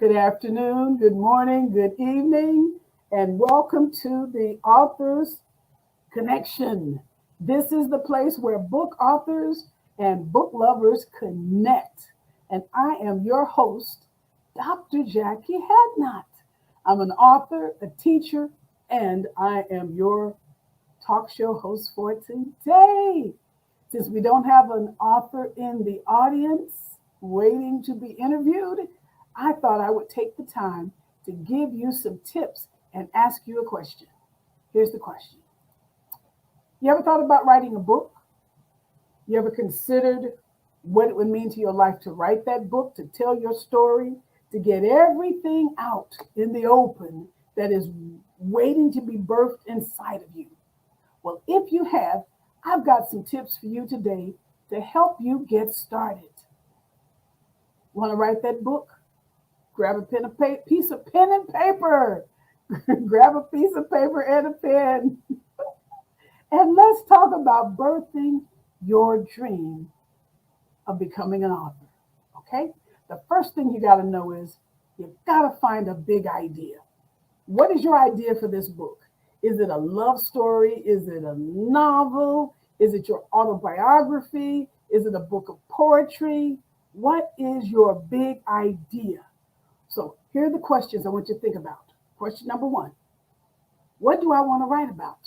Good afternoon, good morning, good evening, and welcome to the Authors Connection. This is the place where book authors and book lovers connect. And I am your host, Dr. Jacquie Hadnot. I'm an author, a teacher, and I am your talk show host for today. Since we don't have an author in the audience waiting to be interviewed, I thought I would take the time to give you some tips and ask you a question. Here's the question. You ever thought about writing a book? You ever considered what it would mean to your life to write that book, to tell your story, to get everything out in the open that is waiting to be birthed inside of you? Well, if you have, I've got some tips for you today to help you get started. Want to write that book? Grab a piece of pen and paper. Grab a piece of paper and a pen. And let's talk about birthing your dream of becoming an author. Okay? The first thing you got to know is you've got to find a big idea. What is your idea for this book? Is it a love story? Is it a novel? Is it your autobiography? Is it a book of poetry? What is your big idea? So here are the questions I want you to think about. Question number one, what do I want to write about?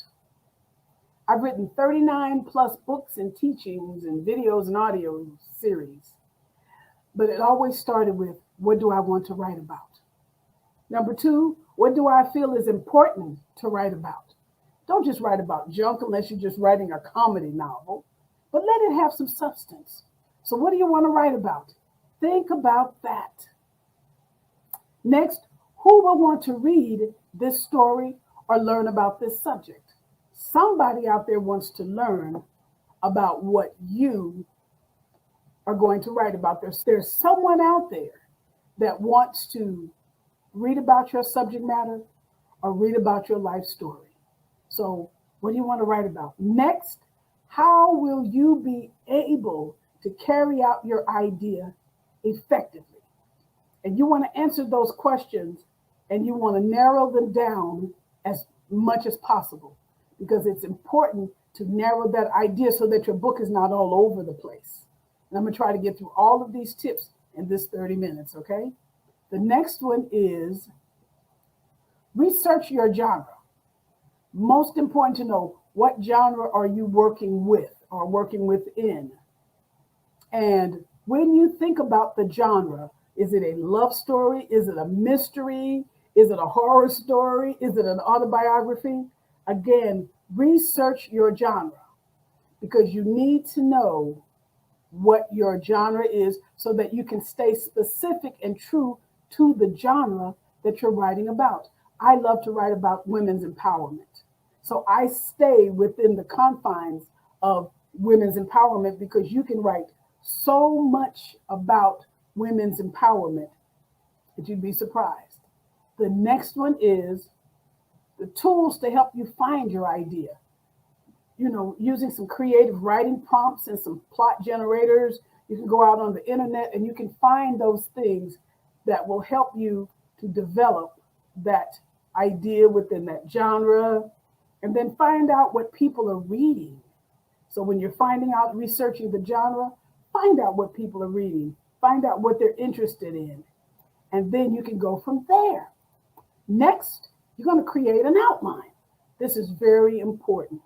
I've written 39 plus books and teachings and videos and audio series, but it always started with, what do I want to write about? Number two, what do I feel is important to write about? Don't just write about junk unless you're just writing a comedy novel, but let it have some substance. So what do you want to write about? Think about that. Next, who will want to read this story or learn about this subject? Somebody out there wants to learn about what you are going to write about. There's someone out there that wants to read about your subject matter or read about your life story. So what do you want to write about? Next, how will you be able to carry out your idea effectively? And you want to answer those questions and you want to narrow them down as much as possible, because it's important to narrow that idea so that your book is not all over the place. And I'm going to try to get through all of these tips in this 30 minutes, okay? The next one is research your genre. Most important to know, what genre are you working with or working within? And when you think about the genre, is it a love story? Is it a mystery? Is it a horror story? Is it an autobiography? Again, research your genre, because you need to know what your genre is so that you can stay specific and true to the genre that you're writing about. I love to write about women's empowerment. So I stay within the confines of women's empowerment, because you can write so much about women's empowerment that you'd be surprised. The next one is the tools to help you find your idea. You know, using some creative writing prompts and some plot generators. You can go out on the internet and you can find those things that will help you to develop that idea within that genre, and then find out what people are reading. So when you're finding out, researching the genre, find out what people are reading, find out what they're interested in, and then you can go from there. Next, you're going to create an outline. This is very important,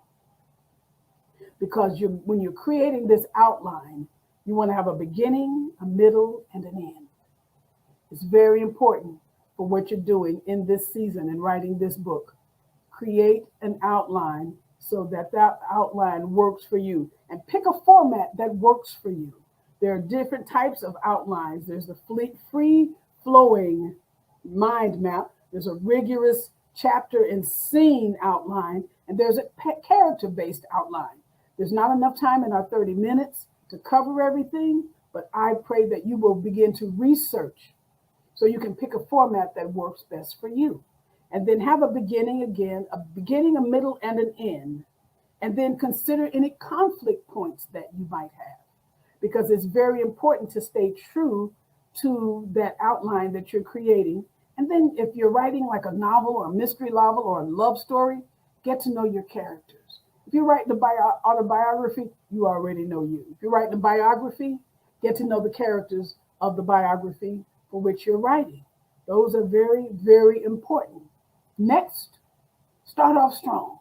because when you're creating this outline, you want to have a beginning, a middle, and an end. It's very important for what you're doing in this season and writing this book. Create an outline so that that outline works for you, and pick a format that works for you. There are different types of outlines. There's the free-flowing mind map. There's a rigorous chapter and scene outline, and there's a character-based outline. There's not enough time in our 30 minutes to cover everything, but I pray that you will begin to research so you can pick a format that works best for you. And then have a beginning again, a beginning, a middle, and an end. And then consider any conflict points that you might have, because it's very important to stay true to that outline that you're creating. And then if you're writing like a novel or a mystery novel or a love story, get to know your characters. If you're writing autobiography, you already know you. If you're writing a biography, get to know the characters of the biography for which you're writing. Those are very, very important. Next, start off strong.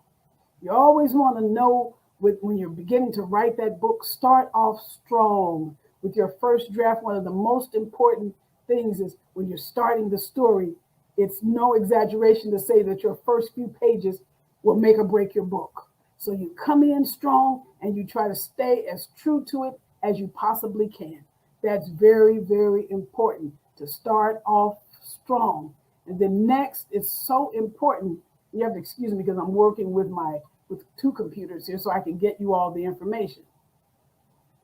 You always want to know when you're beginning to write that book, start off strong with your first draft. One of the most important things is when you're starting the story, it's no exaggeration to say that your first few pages will make or break your book. So you come in strong and you try to stay as true to it as you possibly can. That's very, very important to start off strong. And then next, it's so important. You have to excuse me because I'm working with two computers here so I can get you all the information.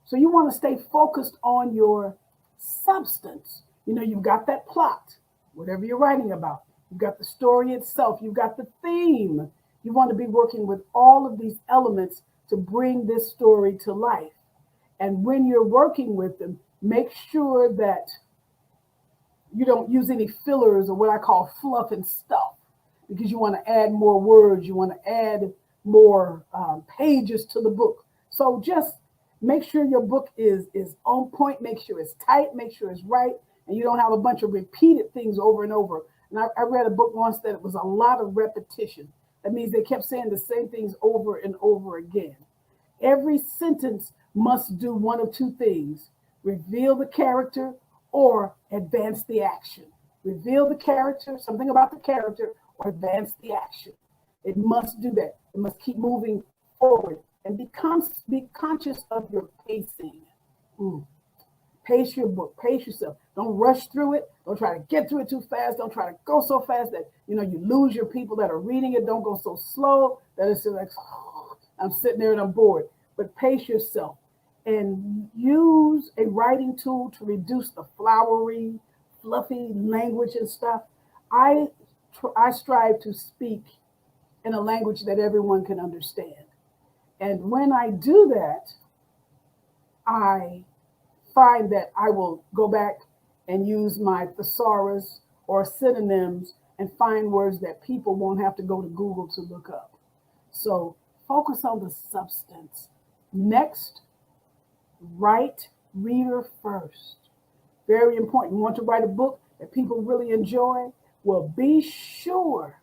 So you want to stay focused on your substance. You've got that plot, whatever you're writing about. You've got the story itself. You've got the theme. You want to be working with all of these elements to bring this story to life. And when you're working with them, make sure that you don't use any fillers or what I call fluff and stuff, because you want to add more words. You want to add more pages to the book. So just make sure your book is on point. Make sure it's tight. Make sure it's right. And you don't have a bunch of repeated things over and over. And I read a book once that it was a lot of repetition. That means they kept saying the same things over and over again. Every sentence must do one of two things: reveal the character or advance the action. Reveal the character, something about the character, or advance the action. It must do that. It must keep moving forward and be conscious of your pacing. Pace your book, pace yourself. Don't rush through it. Don't try to get through it too fast. Don't try to go so fast that you lose your people that are reading it. Don't go so slow that it's like, I'm sitting there and I'm bored. But pace yourself and use a writing tool to reduce the flowery, fluffy language and stuff. I strive to speak in a language that everyone can understand. And when I do that, I find that I will go back and use my thesaurus or synonyms and find words that people won't have to go to Google to look up. So focus on the substance. Next, write reader first. Very important. You want to write a book that people really enjoy? Well, be sure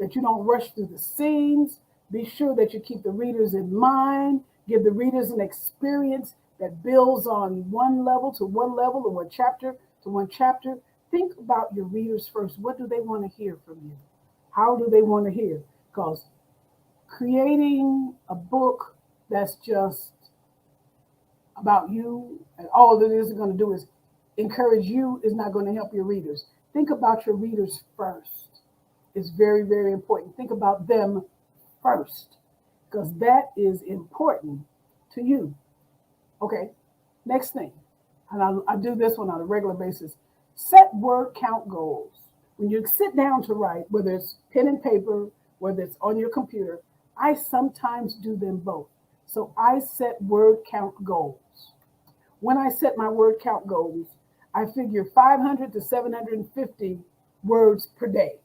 that you don't rush through the scenes. Be sure that you keep the readers in mind. Give the readers an experience that builds on one level to one level, or one chapter to one chapter. Think about your readers first. What do they want to hear from you? How do they want to hear? Because creating a book that's just about you and all that it is going to do is encourage you is not going to help your readers. Think about your readers first. It's very, very important. Think about them first, because that is important to you. Okay, next thing, and I do this one on a regular basis. Set word count goals. When you sit down to write, whether it's pen and paper, whether it's on your computer, I sometimes do them both. So I set word count goals. When I set my word count goals, I figure 500 to 750 words per day.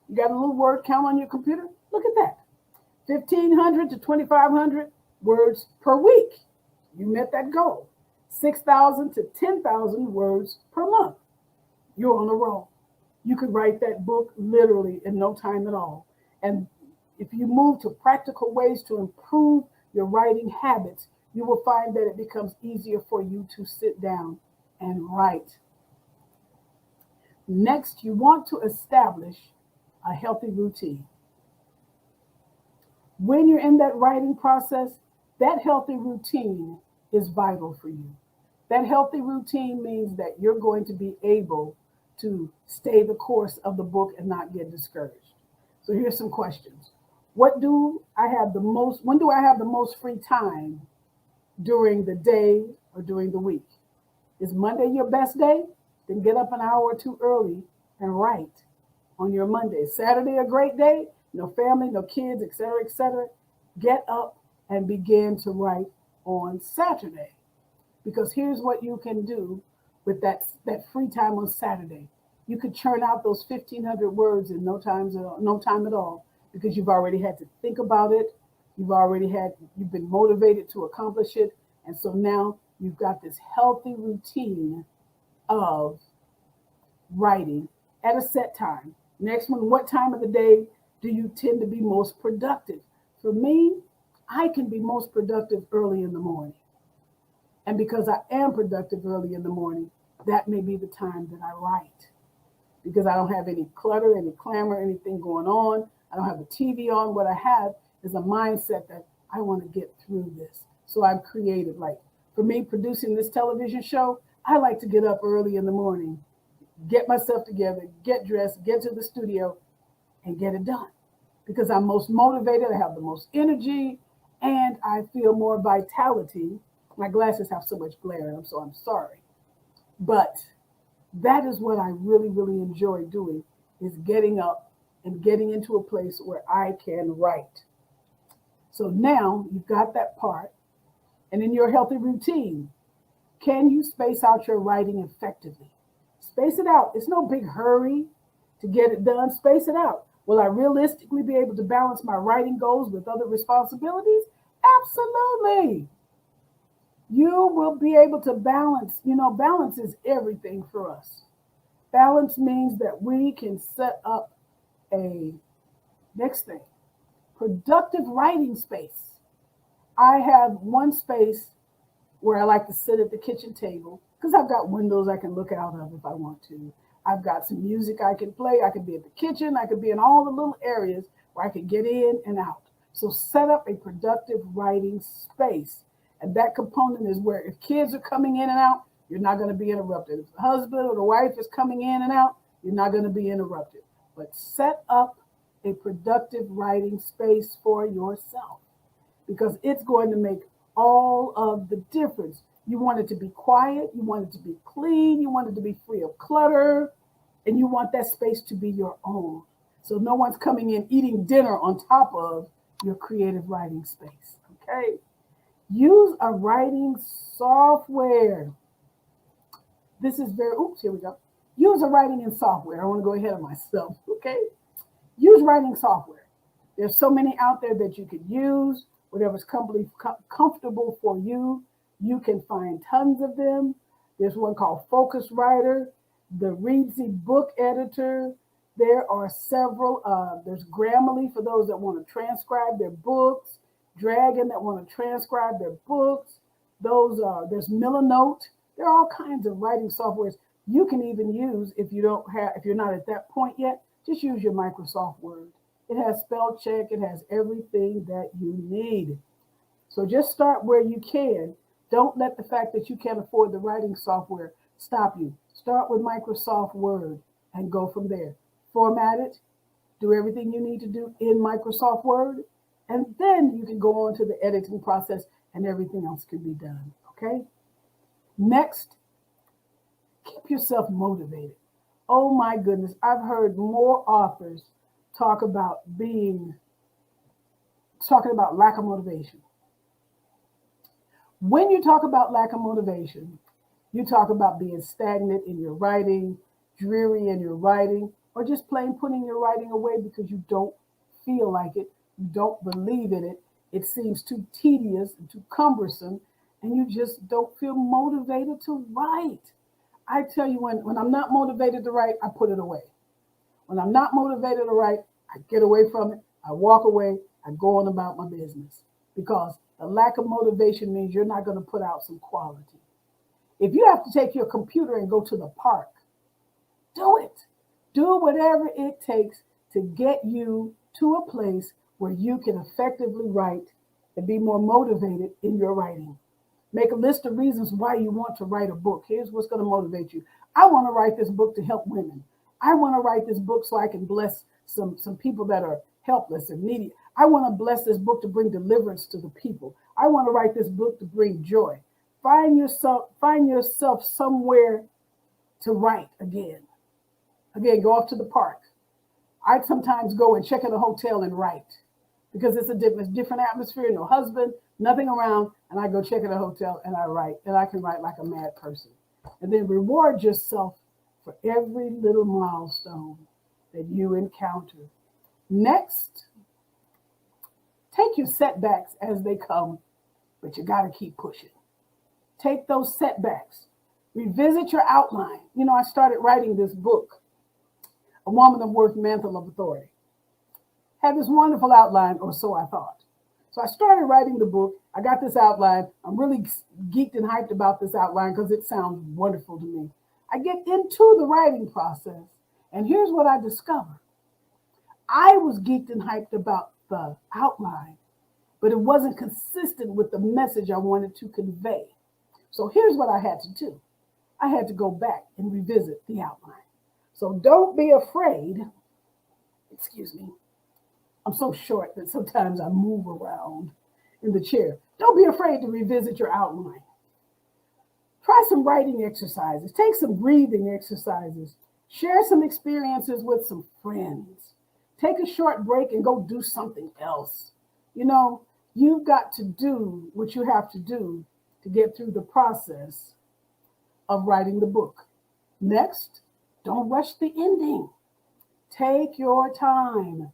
You got a little word count on your computer? Look at that. 1,500 to 2,500 words per week. You met that goal. 6,000 to 10,000 words per month. You're on a roll. You could write that book literally in no time at all. And if you move to practical ways to improve your writing habits, you will find that it becomes easier for you to sit down and write. Next, you want to establish a healthy routine. When you're in that writing process, that healthy routine is vital for you. That healthy routine means that you're going to be able to stay the course of the book and not get discouraged. So here's some questions. When do I have the most free time during the day or during the week? Is Monday your best day? Then get up an hour or two early and write on your Monday. Saturday a great day? No family, no kids, etc., etc. Get up and begin to write on Saturday. Because here's what you can do with that free time on Saturday. You could churn out those 1,500 words in no time at all, because you've already had to think about it. You've been motivated to accomplish it. And so now you've got this healthy routine of writing at a set time. Next one, what time of the day do you tend to be most productive? For me, I can be most productive early in the morning. And because I am productive early in the morning, that may be the time that I write, because I don't have any clutter, any clamor, anything going on. I don't have the TV on. What I have is a mindset that I want to get through this. So I'm creative. Like for me, producing this television show, I like to get up early in the morning, get myself together, get dressed, get to the studio, and get it done. Because I'm most motivated, I have the most energy, and I feel more vitality. My glasses have so much glare in them, so I'm sorry. But that is what I really, really enjoy doing, is getting up and getting into a place where I can write. So now you've got that part. And in your healthy routine, can you space out your writing effectively? Space it out. It's no big hurry to get it done. Space it out. Will I realistically be able to balance my writing goals with other responsibilities? Absolutely. You will be able to balance. Balance is everything for us. Balance means that we can set up a next thing, productive writing space. I have one space where I like to sit at the kitchen table, because I've got windows I can look out of if I want to. I've got some music I can play. I could be at the kitchen. I could be in all the little areas where I could get in and out. So set up a productive writing space. And that component is where if kids are coming in and out, you're not going to be interrupted. If the husband or the wife is coming in and out, you're not going to be interrupted. But set up a productive writing space for yourself, because it's going to make all of the difference. You want it to be quiet, you want it to be clean, you want it to be free of clutter, and you want that space to be your own. So no one's coming in eating dinner on top of your creative writing space. Okay? Use a writing software. This is here we go. Use a writing in software. I want to go ahead of myself. Okay? Use writing software. There's so many out there that you could use, whatever's comfortable for you. You can find tons of them. There's one called Focuswriter, the Readsy book editor. There are several. There's Grammarly for those that want to transcribe their books. Dragon that want to transcribe their books. There's Milanote. There are all kinds of writing softwares you can even use if you're not at that point yet. Just use your Microsoft Word. It has spell check. It has everything that you need. So just start where you can. Don't let the fact that you can't afford the writing software stop you. Start with Microsoft Word and go from there. Format it, do everything you need to do in Microsoft Word, and then you can go on to the editing process and everything else can be done, okay? Next, keep yourself motivated. Oh my goodness, I've heard more authors talking about lack of motivation. When you talk about lack of motivation, you talk about being stagnant in your writing, dreary in your writing, or just plain putting your writing away because you don't feel like it, you don't believe in it, it seems too tedious and too cumbersome, and you just don't feel motivated to write. I tell you, when I'm not motivated to write, I put it away. When I'm not motivated to write, I get away from it, I walk away, I go on about my business, because the lack of motivation means you're not going to put out some quality. If you have to take your computer and go to the park, do it. Do whatever it takes to get you to a place where you can effectively write and be more motivated in your writing. Make a list of reasons why you want to write a book. Here's what's going to motivate you. I want to write this book to help women. I want to write this book so I can bless some people that are helpless and needy. I want to bless this book to bring deliverance to the people. I want to write this book to bring joy. Find yourself somewhere to write again. Again, go off to the park. I sometimes go and check in a hotel and write, because it's a different atmosphere, no husband, nothing around, and I go check in a hotel and I write, and I can write like a mad person. And then reward yourself for every little milestone that you encounter. Next, take your setbacks as they come, but you got to keep pushing. Take those setbacks. Revisit your outline. You know, I started writing this book, A Woman of Worth, Mantle of Authority. Had this wonderful outline, or so I thought. So I started writing the book. I got this outline. I'm really geeked and hyped about this outline because it sounds wonderful to me. I get into the writing process, and here's what I discovered. I was geeked and hyped about the outline, but it wasn't consistent with the message I wanted to convey. So here's what I had to do. I had to go back and revisit the outline. So don't be afraid. Excuse me. I'm so short that sometimes I move around in the chair. Don't be afraid to revisit your outline. Try some writing exercises. Take some breathing exercises. Share some experiences with some friends. Take a short break and go do something else. You know, you've got to do what you have to do to get through the process of writing the book. Next, don't rush the ending. Take your time.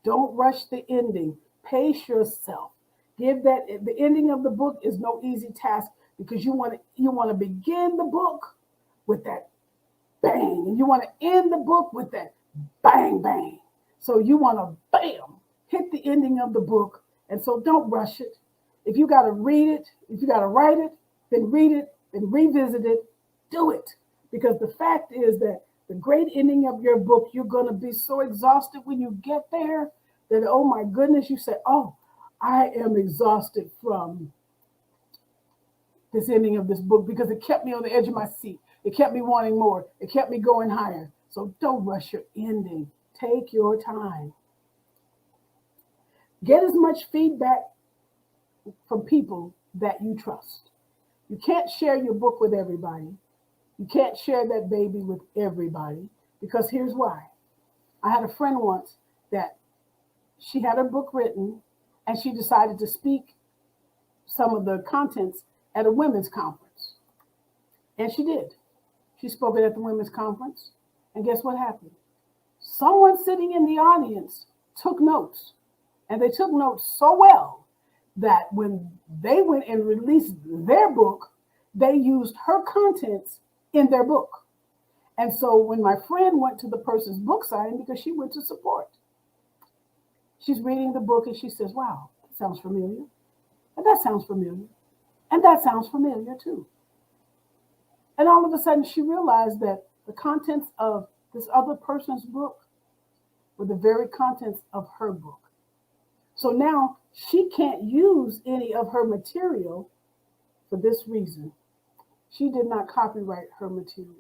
Don't rush the ending. Pace yourself. The ending of the book is no easy task because you want to begin the book with that bang, and you want to end the book with that bang, bang. So you want to bam, hit the ending of the book. And so don't rush it. If you got to read it, if you got to write it, then read it, then revisit it, do it. Because the fact is that the great ending of your book, you're going to be so exhausted when you get there that, oh my goodness, you say, oh, I am exhausted from this ending of this book because it kept me on the edge of my seat. It kept me wanting more. It kept me going higher. So don't rush your ending. Take your time. Get as much feedback from people that you trust. You can't share your book with everybody. You can't share that baby with everybody because here's why. I had a friend once that she had her book written and she decided to speak some of the contents at a women's conference. And she did. She spoke it at the women's conference. And guess what happened? Someone sitting in the audience took notes. And they took notes so well that when they went and released their book, they used her contents in their book. And so when my friend went to the person's book signing, because she went to support, she's reading the book and she says, wow, that sounds familiar. And that sounds familiar. And that sounds familiar too. And all of a sudden she realized that the contents of this other person's book were the very contents of her book. So now she can't use any of her material for this reason. She did not copyright her material.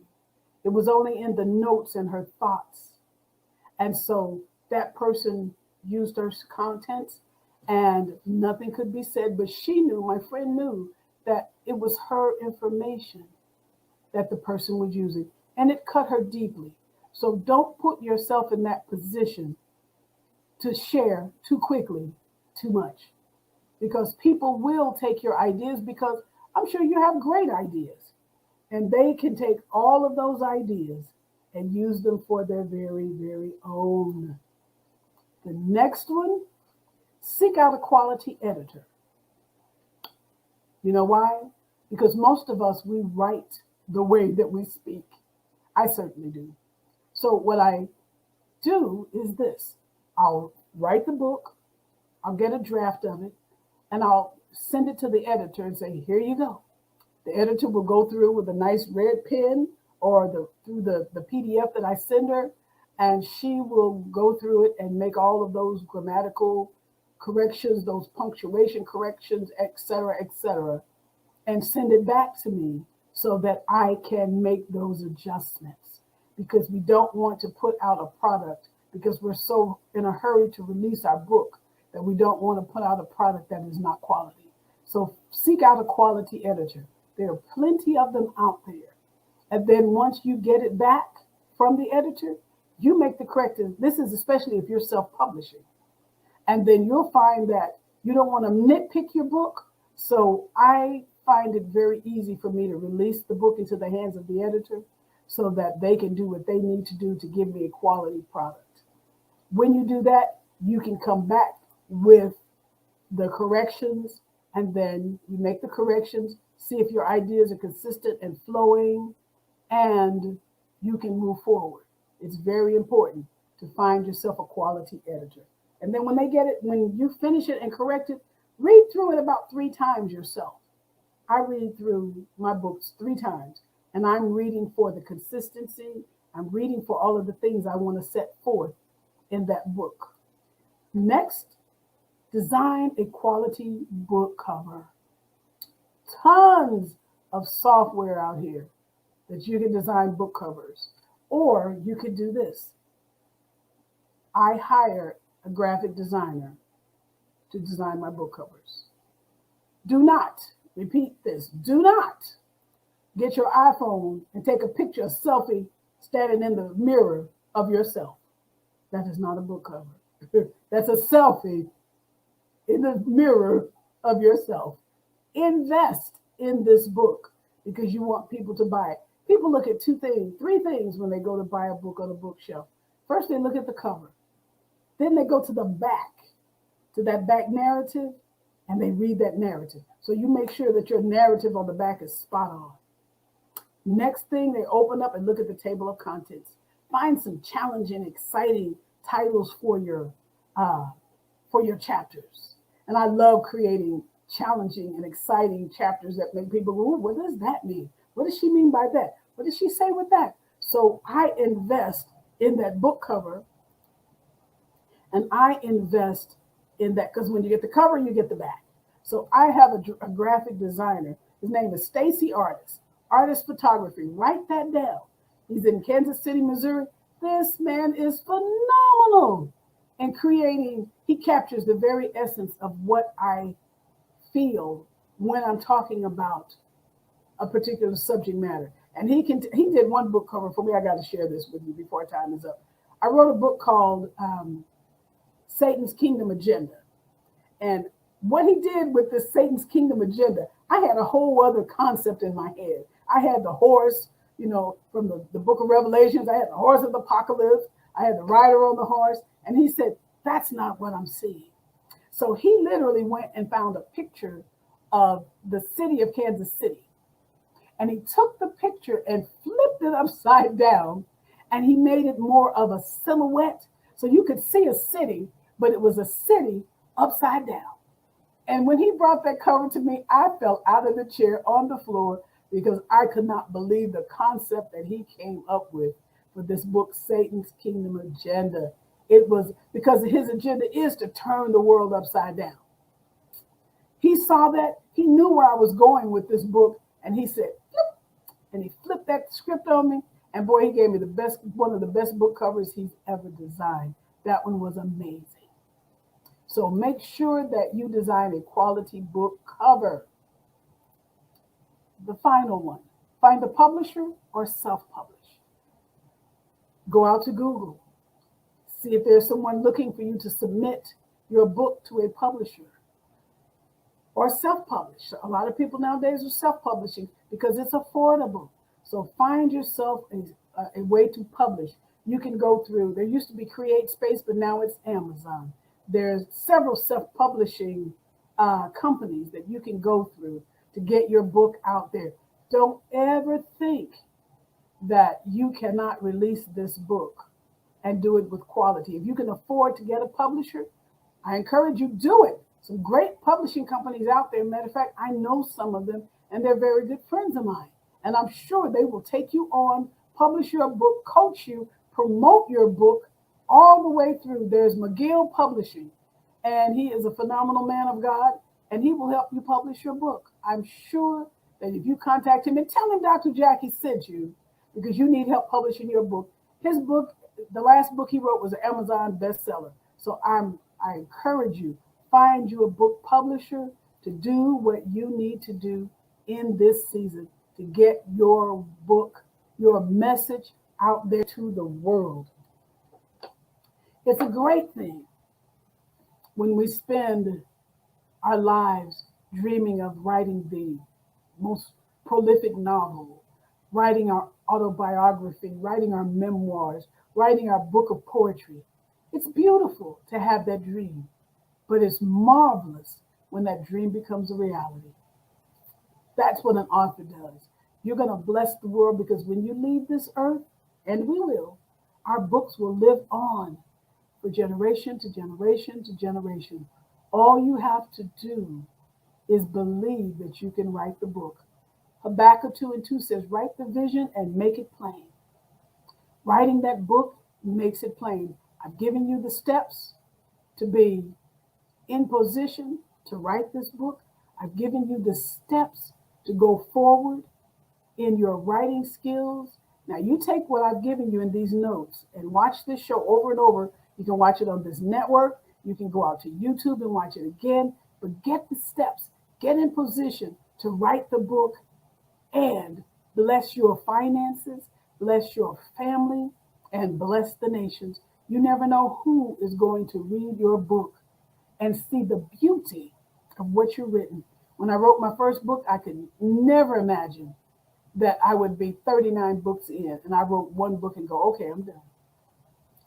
It was only in the notes and her thoughts. And so that person used her contents and nothing could be said, but she knew, my friend knew, that it was her information that the person was using, and it cut her deeply. So don't put yourself in that position to share too quickly, too much, because people will take your ideas because I'm sure you have great ideas and they can take all of those ideas and use them for their very, very own. The next one, seek out a quality editor. You know why? Because most of us, we write the way that we speak. I certainly do. So what I do is this. I'll write the book, I'll get a draft of it, and I'll send it to the editor and say, here you go. The editor will go through with a nice red pen or through the PDF that I send her, and she will go through it and make all of those grammatical corrections, those punctuation corrections, etc., and send it back to me so that I can make those adjustments, because we don't want to put out a product because we're so in a hurry to release our book that we don't want to put out a product that is not quality. So seek out a quality editor. There are plenty of them out there. And then once you get it back from the editor, you make the corrective. This is especially if you're self-publishing. And then you'll find that you don't want to nitpick your book. So I find it very easy for me to release the book into the hands of the editor so that they can do what they need to do to give me a quality product. When you do that, you can come back with the corrections, and then you make the corrections, see if your ideas are consistent and flowing, and you can move forward. It's very important to find yourself a quality editor. And then when they get it, when you finish it and correct it, read through it about 3 times yourself. I read through my books 3 times, and I'm reading for the consistency. I'm reading for all of the things I want to set forth in that book. Next, design a quality book cover. Tons of software out here that you can design book covers. Or you could do this. I hire a graphic designer to design my book covers. Do not, repeat this, do not get your iPhone and take a picture, a selfie, standing in the mirror of yourself. That is not a book cover. That's a selfie in the mirror of yourself. Invest in this book because you want people to buy it. People look at 3 things when they go to buy a book on a bookshelf. First, they look at the cover. Then they go to the back, to that back narrative, and they read that narrative. So you make sure that your narrative on the back is spot on. Next thing, they open up and look at the table of contents. Find some challenging, exciting titles for your chapters. And I love creating challenging and exciting chapters that make people go, what does that mean? What does she mean by that? What does she say with that? So I invest in that book cover, and I invest in that because when you get the cover, you get the back. So I have a graphic designer. His name is Stacy Artist Photography. Write that down. He's in Kansas City, Missouri. This man is phenomenal in creating. He captures the very essence of what I feel when I'm talking about a particular subject matter. And he did one book cover for me. I got to share this with you before time is up. I wrote a book called Satan's Kingdom Agenda. And what he did with this Satan's Kingdom Agenda, I had a whole other concept in my head. I had the horse, from the book of Revelations. I had the horse of the apocalypse. I had the rider on the horse. And he said, that's not what I'm seeing. So he literally went and found a picture of the city of Kansas City. And he took the picture and flipped it upside down, and he made it more of a silhouette. So you could see a city, but it was a city upside down. And when he brought that cover to me, I fell out of the chair on the floor because I could not believe the concept that he came up with for this book, Satan's Kingdom Agenda. It was because his agenda is to turn the world upside down. He saw that. He knew where I was going with this book. And he said, flip, and he flipped that script on me. And boy, he gave me one of the best book covers he's ever designed. That one was amazing. So make sure that you design a quality book cover. The final one, find a publisher or self-publish. Go out to Google. See if there's someone looking for you to submit your book to a publisher. Or self-publish. A lot of people nowadays are self-publishing because it's affordable. So find yourself a way to publish. You can go through, there used to be CreateSpace, but now it's Amazon. There's several self-publishing companies that you can go through to get your book out there. Don't ever think that you cannot release this book and do it with quality. If you can afford to get a publisher, I encourage you, do it. Some great publishing companies out there. Matter of fact, I know some of them, and they're very good friends of mine. And I'm sure they will take you on, publish your book, coach you, promote your book all the way through. There's McGill Publishing, and he is a phenomenal man of God, and he will help you publish your book. I'm sure that if you contact him and tell him Dr. Jacquie sent you because you need help publishing your book. His book, the last book he wrote was an Amazon bestseller. So I encourage you, find you a book publisher to do what you need to do in this season to get your book, your message out there to the world. It's a great thing when we spend our lives dreaming of writing the most prolific novel, writing our autobiography, writing our memoirs, writing our book of poetry. It's beautiful to have that dream, but it's marvelous when that dream becomes a reality. That's what an author does. You're going to bless the world because when you leave this earth, and we will, our books will live on for generation to generation to generation. All you have to do is believe that you can write the book. Habakkuk 2 and 2 says, write the vision and make it plain. Writing that book makes it plain. I've given you the steps to be in position to write this book. I've given you the steps to go forward in your writing skills. Now, you take what I've given you in these notes and watch this show over and over. You can watch it on this network. You can go out to YouTube and watch it again. But get the steps, get in position to write the book and bless your finances, bless your family, and bless the nations. You never know who is going to read your book and see the beauty of what you've written. When I wrote my first book, I could never imagine that I would be 39 books in and I wrote one book and go, okay, I'm done.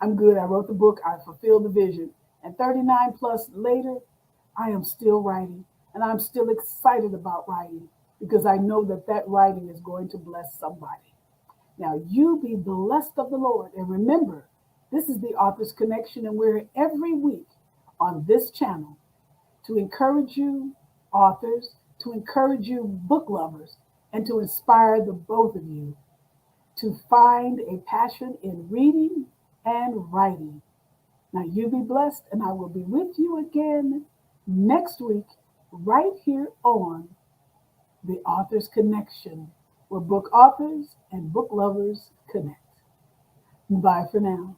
I'm good. I wrote the book. I fulfilled the vision. And 39 plus later, I am still writing and I'm still excited about writing because I know that that writing is going to bless somebody. Now, you be blessed of the Lord. And remember, this is the Author's Connection, and we're here every week on this channel to encourage you, authors, to encourage you, book lovers, and to inspire the both of you to find a passion in reading and writing. Now, you be blessed, and I will be with you again next week, right here on The Author's Connection, where book authors and book lovers connect. Bye for now.